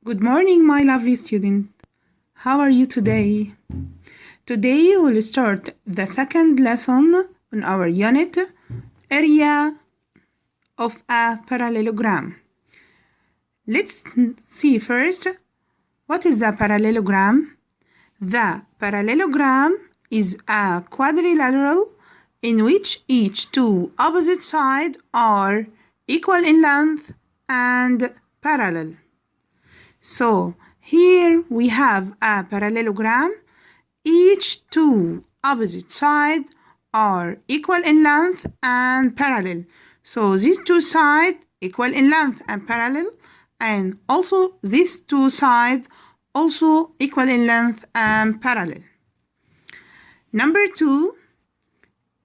Good morning, my lovely student. How are you today? Today we'll start the second lesson on our unit, area of a parallelogram. Let's see first, what is the parallelogram? The parallelogram is a quadrilateral in which each two opposite sides are equal in length and parallel. So here we have a parallelogram. Each two opposite sides are equal in length and parallel. So these two sides equal in length and parallel, and also these two sides also equal in length and parallel. Number 2,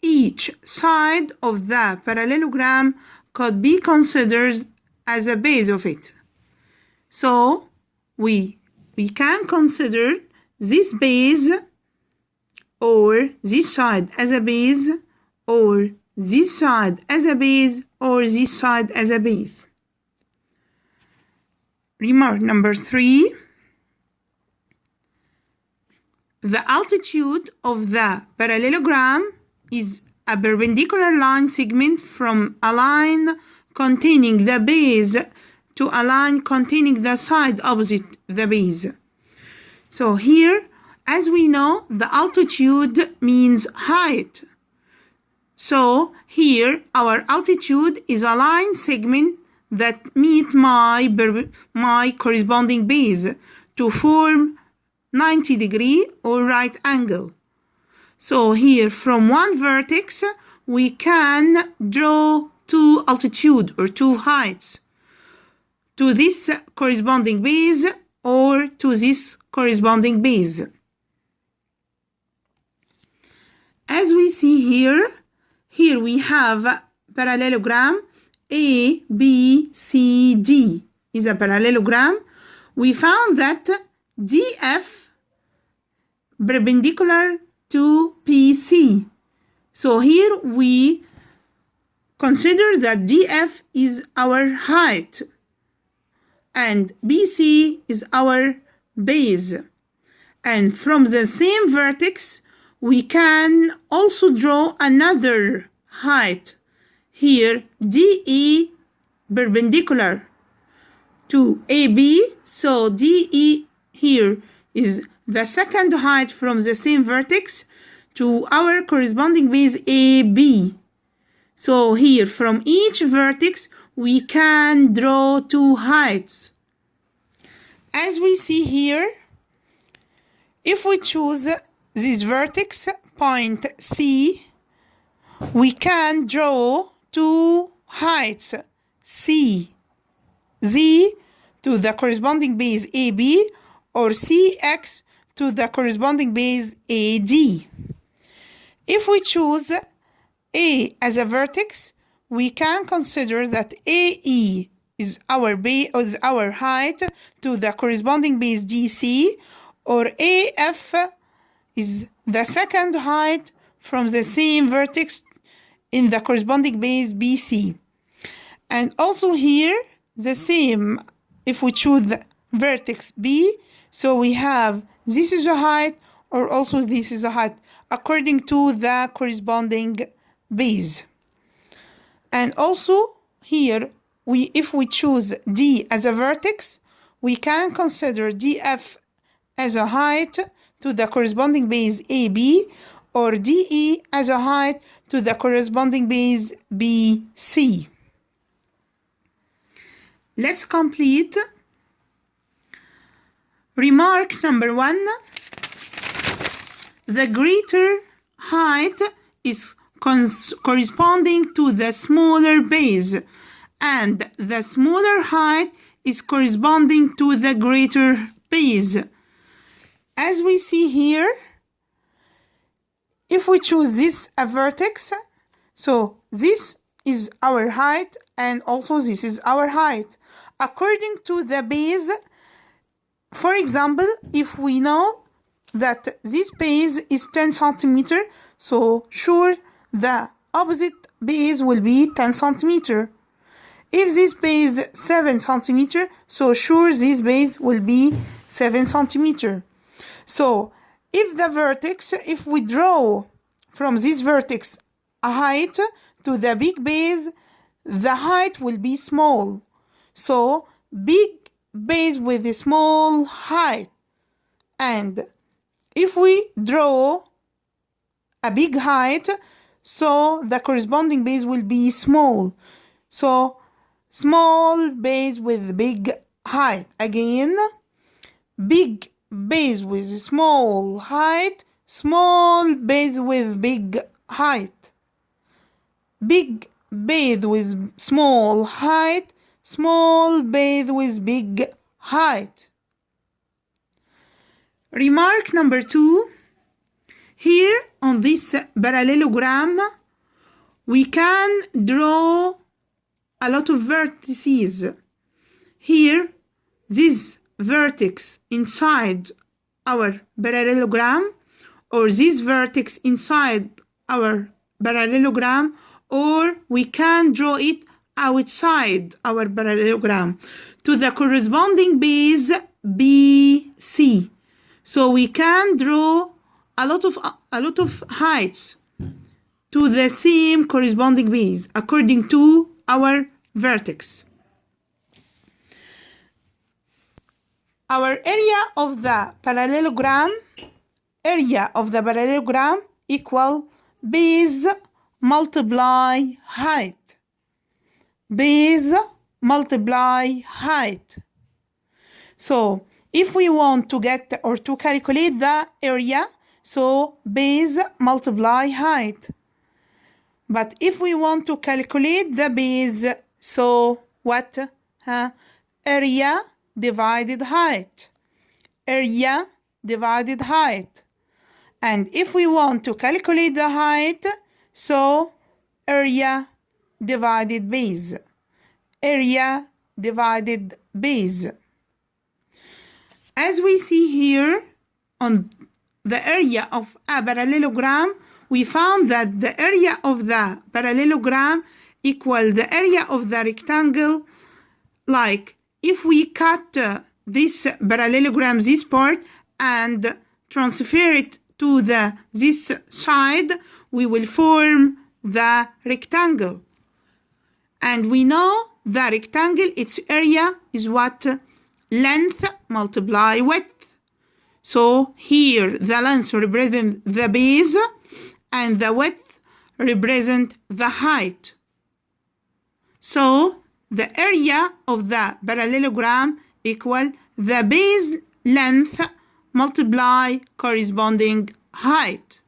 each side of the parallelogram could be considered as a base of it. So we can consider this base or this side as a base, or this side as a base, or this side as a base. Remark number 3. The altitude of the parallelogram is a perpendicular line segment from a line containing the base to a line containing the side opposite the base. So here, as we know, the altitude means height. So here, our altitude is a line segment that meet my corresponding base to form 90-degree or right angle. So here, from one vertex, we can draw two altitude or two heights to this corresponding base or to this corresponding base. As we see here we have parallelogram A, B, C, D is a parallelogram. We found that DF perpendicular to PC. So here we consider that DF is our height and BC is our base. And from the same vertex, we can also draw another height. Here, DE perpendicular to AB. So DE here is the second height from the same vertex to our corresponding base AB. So here, from each vertex, we can draw two heights. As we see here, if we choose this vertex, point C, we can draw two heights, C, Z to the corresponding base AB, or CX to the corresponding base AD. If we choose A as a vertex, we can consider that AE is our height to the corresponding base DC, or AF is the second height from the same vertex in the corresponding base BC. And also here, the same, if we choose the vertex B, so we have this is a height, or also this is a height, according to the corresponding base. And also here, if we choose D as a vertex, we can consider DF as a height to the corresponding base AB, or DE as a height to the corresponding base BC. Let's complete. Remark number 1. The greater height is corresponding to the smaller base, and the smaller height is corresponding to the greater base. As we see here, if we choose this a vertex, so this is our height and also this is our height. According to the base, for example, if we know that this base is 10 centimeter, so sure the opposite base will be 10 centimeter. if this base 7 centimeter, so sure this base will be 7 centimeter. So if the vertex, if we draw from this vertex a height to the big base, the height will be small. So big base with a small height. And if we draw a big height, so the corresponding base will be small. So small base with big height. Again, big base with small height, small base with big height. Big base with small height, small base with big height. Remark number 2. Here on this parallelogram, we can draw a lot of vertices. Here, this vertex inside our parallelogram, or this vertex inside our parallelogram, or we can draw it outside our parallelogram to the corresponding base BC. So we can draw a lot of heights to the same corresponding base according to our vertex. Our area of the parallelogram equal base multiply height. Base multiply height. So if we want to get or to calculate the area, so base multiply height. But if we want to calculate the base, so what? Area divided height. Area divided height. And if we want to calculate the height, so area divided base. Area divided base. As we see here on the area of a parallelogram, we found that the area of the parallelogram equal the area of the rectangle. Like if we cut this parallelogram, this part, and transfer it to this side, we will form the rectangle. And we know the rectangle, its area is what? Length multiply width. So here the length represents the base and the width represents the height. So the area of the parallelogram equal the base length multiply corresponding height.